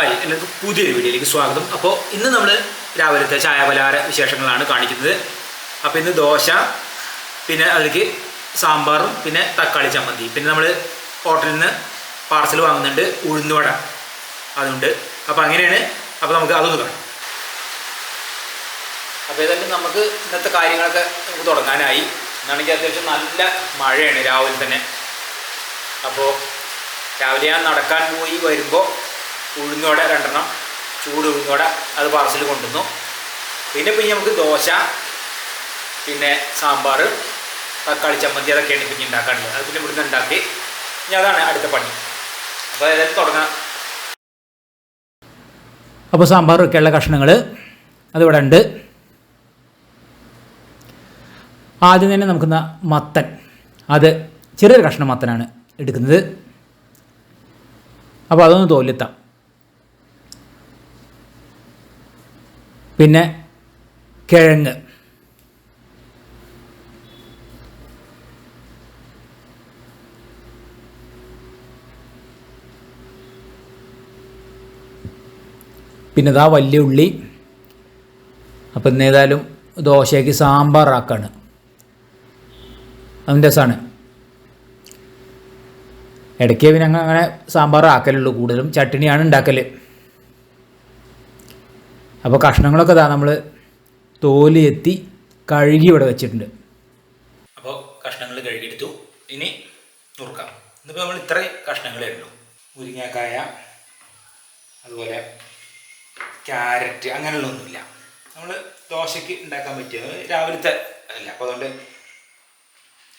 Hi, എല്ലാവർക്കും പുതിയൊരു വീഡിയോയിലേക്ക് സ്വാഗതം. അപ്പോൾ ഇന്ന് നമ്മൾ രാവിലത്തെ ചായപലഹാര വിശേഷങ്ങളാണ് കാണിക്കുന്നത്. അപ്പോൾ ഇന്ന് ദോശ, പിന്നെ അതിലേക്ക് സാമ്പാറും പിന്നെ തക്കാളി ചമ്മന്തി, പിന്നെ നമ്മൾ ഹോട്ടലിൽ നിന്ന് പാർസൽ വാങ്ങുന്നുണ്ട് ഉഴുന്നുവട അതുണ്ട്. അപ്പോൾ അങ്ങനെയാണ്. അപ്പോൾ നമുക്ക് അതൊന്ന് കാണാം. അപ്പോൾ ഏതായാലും നമുക്ക് ഇന്നത്തെ കാര്യങ്ങളൊക്കെ നമുക്ക് തുടങ്ങാനായി. എന്നാണെങ്കിൽ അത്യാവശ്യം നല്ല മഴയാണ് രാവിലെ തന്നെ. അപ്പോൾ രാവിലെ ഞാൻ നടക്കാൻ പോയി വരുമ്പോൾ ഉഴുന്നോട 2 ചൂട് ഉഴുന്നോട അത് പാർസൽ കൊണ്ടുവന്നു. പിന്നെ നമുക്ക് ദോശ, പിന്നെ സാമ്പാർ, തക്കാളി ചമ്മന്തി അതൊക്കെയാണ് പിന്നെ ഉണ്ടാക്കാനുള്ളത്. അത് പിന്നെ ഇവിടുന്ന് ഉണ്ടാക്കി ഇനി അതാണ് അടുത്ത പണി. അപ്പോൾ ഏതായാലും തുടങ്ങാം. അപ്പോൾ സാമ്പാർ വെക്കാനുള്ള കഷ്ണങ്ങൾ അതിവിടെ ഉണ്ട്. ആദ്യം തന്നെ നമുക്ക് മത്തൻ, അത് ചെറിയൊരു കഷ്ണം മത്തനാണ് എടുക്കുന്നത്. അപ്പോൾ അതൊന്ന് തോലെത്താം. പിന്നെ കിഴങ്ങ്, പിന്നെ ഇതാ വലിയ ഉള്ളി. അപ്പം ഇന്ന് ഏതായാലും ദോശയ്ക്ക് സാമ്പാറാക്കാണ്. അതിൻ്റെ രസമാണ്. ഇടയ്ക്ക് പിന്നെ അങ്ങനെ സാമ്പാർ ആക്കലുള്ളൂ, കൂടുതലും ചട്നിയാണ് ഉണ്ടാക്കൽ. അപ്പോൾ കഷ്ണങ്ങളൊക്കെ ഇതാ നമ്മൾ തോല് എത്തി കഴുകി ഇവിടെ വെച്ചിട്ടുണ്ട്. അപ്പോൾ കഷ്ണങ്ങൾ കഴുകിയെടുത്തു. ഇനി നുറുക്കാം. ഇന്നിപ്പോൾ നമ്മൾ ഇത്രയും കഷ്ണങ്ങളേ ഉള്ളൂ. മുരിങ്ങക്കായ, അതുപോലെ ക്യാരറ്റ്, അങ്ങനെയുള്ളതൊന്നുമില്ല. നമ്മൾ ദോശയ്ക്ക് ഉണ്ടാക്കാൻ പറ്റിയത് രാവിലത്തെ അല്ല. അപ്പോൾ അതുകൊണ്ട്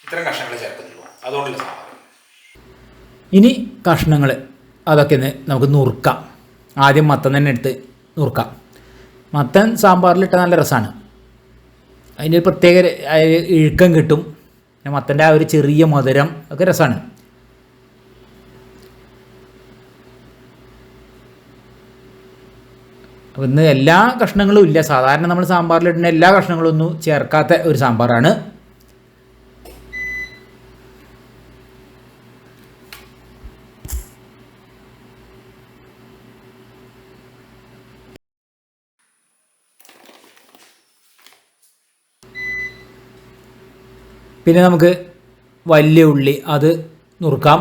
ഇത്രയും കഷ്ണങ്ങൾ ചേർക്കുന്നുള്ളൂ. അതുകൊണ്ടുള്ള സാമ്പാർ. ഇനി കഷ്ണങ്ങൾ അതൊക്കെ നമുക്ക് നുറുക്കാം. ആദ്യം മത്തൻ തന്നെ എടുത്ത് നുറുക്കാം. മത്തൻ സാമ്പാറിലിട്ട നല്ല രസമാണ്. അതിൻ്റെ ഒരു പ്രത്യേക ഇഴുക്കം കിട്ടും. പിന്നെ മത്തൻ്റെ ആ ഒരു ചെറിയ മധുരം ഒക്കെ രസമാണ്. അപ്പോൾ ഇന്ന് എല്ലാ കഷ്ണങ്ങളും ഇല്ല. സാധാരണ നമ്മൾ സാമ്പാറിലിടുന്ന എല്ലാ കഷ്ണങ്ങളൊന്നും ചേർക്കാത്ത ഒരു സാമ്പാറാണ്. പിന്നെ നമുക്ക് വലിയ ഉള്ളി അത് നുറുക്കാം.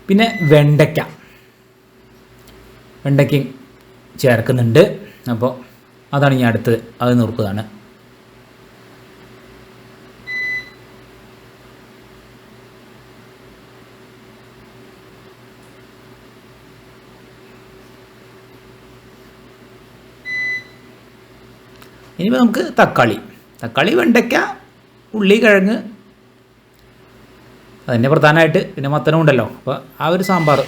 പിന്നെ വെണ്ടയ്ക്കയും ചേർക്കുന്നുണ്ട്. അപ്പോൾ അതാണ് ഇനി അടുത്തത്. അത് നുറുക്കുന്നതാണ്. ഇനിയിപ്പോൾ നമുക്ക് തക്കാളി, വെണ്ടയ്ക്ക, ഉള്ളി, കിഴങ്ങ്, അതിൻ്റെ പ്രധാനമായിട്ട് പിന്നെ മത്തനും ഉണ്ടല്ലോ. അപ്പോൾ ആ ഒരു സാമ്പാർ.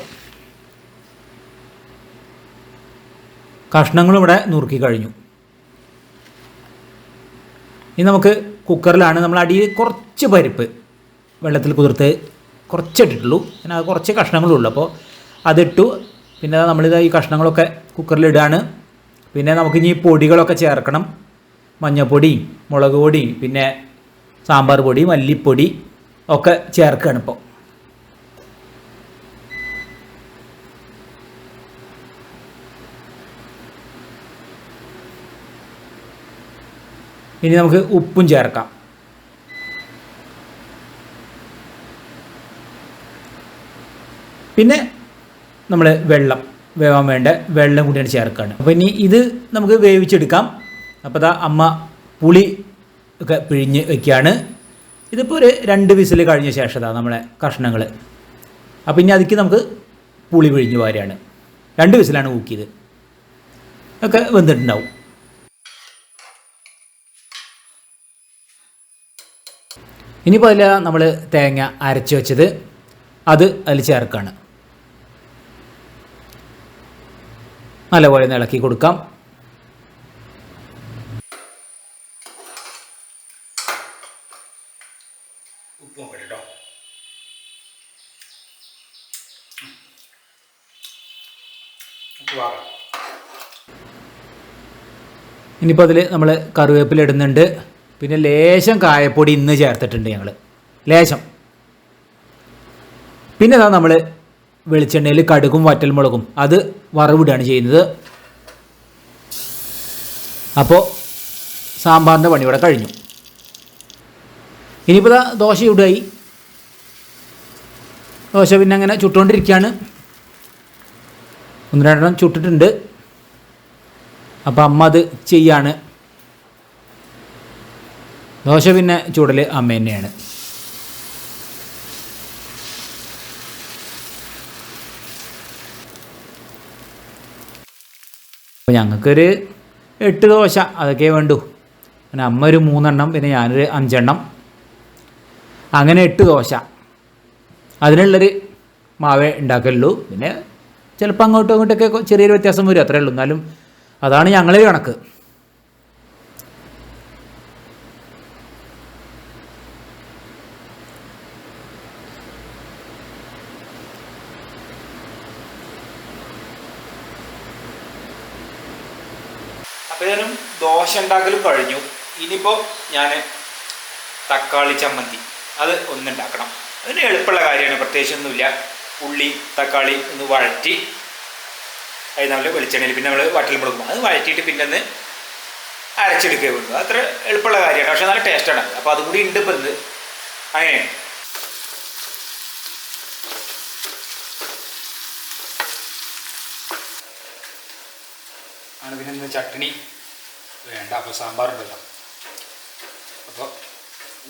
കഷ്ണങ്ങളും ഇവിടെ നുറുക്കി കഴിഞ്ഞു. ഇനി നമുക്ക് കുക്കറിലാണ് നമ്മൾ അടിയിൽ കുറച്ച് പരിപ്പ് വെള്ളത്തിൽ കുതിർത്ത് കുറച്ചിട്ടിട്ടുള്ളൂ. പിന്നെ അത് കുറച്ച് കഷ്ണങ്ങളുള്ളൂ. അപ്പോൾ അതിട്ടു. പിന്നെ നമ്മളിത് ഈ കഷ്ണങ്ങളൊക്കെ കുക്കറിലിടുകയാണ്. പിന്നെ നമുക്കിനി പൊടികളൊക്കെ ചേർക്കണം. മഞ്ഞൾപ്പൊടി, മുളക് പൊടി, പിന്നെ സാമ്പാർ പൊടി, മല്ലിപ്പൊടി ഒക്കെ ചേർക്കുകയാണ് ഇപ്പോൾ. ഇനി നമുക്ക് ഉപ്പും ചേർക്കാം. പിന്നെ നമ്മൾ വേവാൻ വേണ്ട വെള്ളം കൂടിയാണ് ചേർക്കുകയാണ്. അപ്പോൾ ഇനി ഇത് നമുക്ക് വേവിച്ചെടുക്കാം. അപ്പോൾ ഇതാ അമ്മ പുളി ഒക്കെ പിഴിഞ്ഞ് വയ്ക്കുകയാണ്. ഇതിപ്പോൾ ഒരു 2 വിസിൽ കഴിഞ്ഞ ശേഷം നമ്മളെ കഷ്ണങ്ങൾ. അപ്പോൾ ഇനി അതിലേക്ക് നമുക്ക് പുളി പിഴിഞ്ഞ് വാരുകയാണ്. 2 വിസിലാണ് ഊക്കിയത്. ഒക്കെ വെന്തിട്ടുണ്ടാവും. ഇനിയിപ്പോൾ അതിൽ നമ്മൾ തേങ്ങ അരച്ച് വെച്ചത് അത് അതിൽ ചേർക്കുകയാണ്. നല്ലപോലെ ഇളക്കി കൊടുക്കാം. ഉപ്പും കേട്ടോ. ഉപ്പ് വാങ്ങാം. ഇനിയിപ്പോൾ അതിൽ നമ്മൾ കറിവേപ്പില ഇടുന്നുണ്ട്. പിന്നെ ലേശം കായപ്പൊടി ഇന്ന് ചേർത്തിട്ടുണ്ട് ഞങ്ങൾ, ലേശം. പിന്നെ അതാ നമ്മൾ വെളിച്ചെണ്ണയിൽ കടുകും വറ്റൽമുളകും അത് വറവിടുകയാണ് ചെയ്യുന്നത്. അപ്പോൾ സാമ്പാറിൻ്റെ പണി ഇവിടെ കഴിഞ്ഞു. ഇനിയിപ്പോൾ ദോശ ചൂടായി. ദോശ പിന്നെ അങ്ങനെ ചുട്ടുകൊണ്ടിരിക്കുകയാണ്. 1-2 ചുട്ടിട്ടുണ്ട്. അപ്പോൾ അമ്മ അത് ചെയ്യാണ്. ദോശ പിന്നെ ചൂടൽ അമ്മ തന്നെയാണ്. അപ്പോൾ ഞങ്ങൾക്കൊരു 8 ദോശ അതൊക്കെ വേണ്ടു. പിന്നെ അമ്മ ഒരു 3 എണ്ണം, പിന്നെ ഞാനൊരു 5 എണ്ണം, അങ്ങനെ 8 ദോശ. അതിനുള്ളൊരു മാവേ ഉണ്ടാക്കലുള്ളൂ. പിന്നെ ചിലപ്പോൾ അങ്ങോട്ടും ഇങ്ങോട്ടൊക്കെ ചെറിയൊരു വ്യത്യാസം വരും, അത്രയേ ഉള്ളൂ. എന്നാലും അതാണ് ഞങ്ങളൊരു കണക്ക്. അപ്പോൾ ഞാനും ദോശ ഉണ്ടാക്കലും കഴിഞ്ഞു. ഇനിയിപ്പോൾ ഞാൻ തക്കാളി ചമ്മന്തി അത് ഒന്നുണ്ടാക്കണം. അതിന് എളുപ്പമുള്ള കാര്യമാണ്, പ്രത്യേകിച്ചൊന്നുമില്ല. ഉള്ളി തക്കാളി ഒന്ന് വഴറ്റി അത് നമ്മൾ വെളിച്ചെണ്ണയിൽ പിന്നെ നമ്മൾ വറ്റൽമുളകും അത് വഴറ്റിയിട്ട് പിന്നെ ഒന്ന് അരച്ചെടുക്കുക വേണ്ടു. അത്ര എളുപ്പമുള്ള കാര്യമാണ്, പക്ഷേ നല്ല ടേസ്റ്റാണ്. അപ്പോൾ അതും കൂടി ഉണ്ട് ഇപ്പം ഇത് അങ്ങനെ. ആണ് പിന്നെ ഇന്ന് ചട്നി വേണ്ട, അപ്പോൾ സാമ്പാറുണ്ടല്ലോ, അപ്പോൾ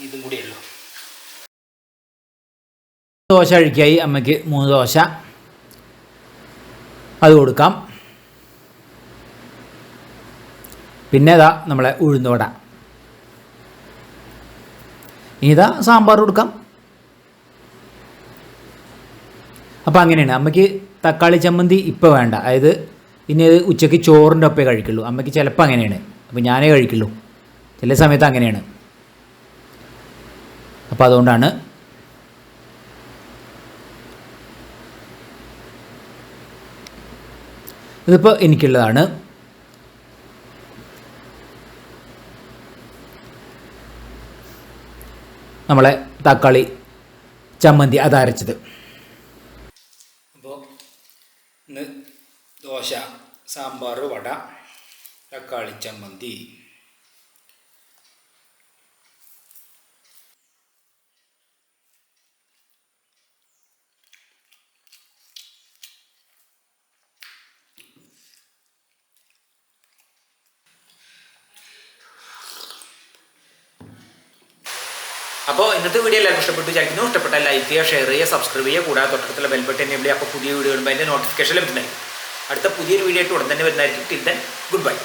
ഇതും കൂടിയല്ലോ. ദോശ കഴിക്കായി അമ്മയ്ക്ക് 3 ദോശ അത് കൊടുക്കാം. പിന്നെ ഇതാ നമ്മളെ ഉഴുന്നുവട, ഇതാ സാമ്പാർ കൊടുക്കാം. അപ്പോൾ അങ്ങനെയാണ്. അമ്മയ്ക്ക് തക്കാളി ചമ്മന്തി ഇപ്പോൾ വേണ്ട, അതായത് ഇനി അത് ഉച്ചയ്ക്ക് ചോറിൻ്റെ ഒപ്പേ കഴിക്കുള്ളൂ. അമ്മയ്ക്ക് ചിലപ്പോൾ അങ്ങനെയാണ്, അപ്പോൾ ഞാനേ കഴിക്കുള്ളൂ. ചില സമയത്ത് അങ്ങനെയാണ്. അപ്പോൾ അതുകൊണ്ടാണ്. ഇതിപ്പോൾ എനിക്കുള്ളതാണ്. നമ്മളെ തക്കാളി ചമ്മന്തി അതരച്ചത്. അപ്പോൾ ഇന്ന് ദോശ, സാമ്പാർ, വട, തക്കാളി ചമ്മന്തി. അപ്പോൾ ഇന്നത്തെ വീഡിയോ എല്ലാവർക്കും ഇഷ്ടപ്പെട്ടു വിചാരിക്കുന്നു. ഇഷ്ടപ്പെട്ടാൽ ലൈക്ക് ചെയ്യുക, ഷെയർ ചെയ്യുക, സബ്സ്ക്രൈബ് ചെയ്യുക. കൂടാതെ തൊട്ടടുത്തുള്ള ബെൽ ബട്ടൺ എനേബിൾ ചെയ്യുക. അപ്പോൾ പുതിയ വീഡിയോ വരുമ്പോൾ അതിൻ്റെ നോട്ടിഫിക്കേഷൻ ലഭിക്കുന്നതായിരിക്കും. അടുത്ത പുതിയൊരു വീഡിയോ ആയിട്ട് ഉടൻ തന്നെ വരുന്നതായിരിക്കും. Till then good bye.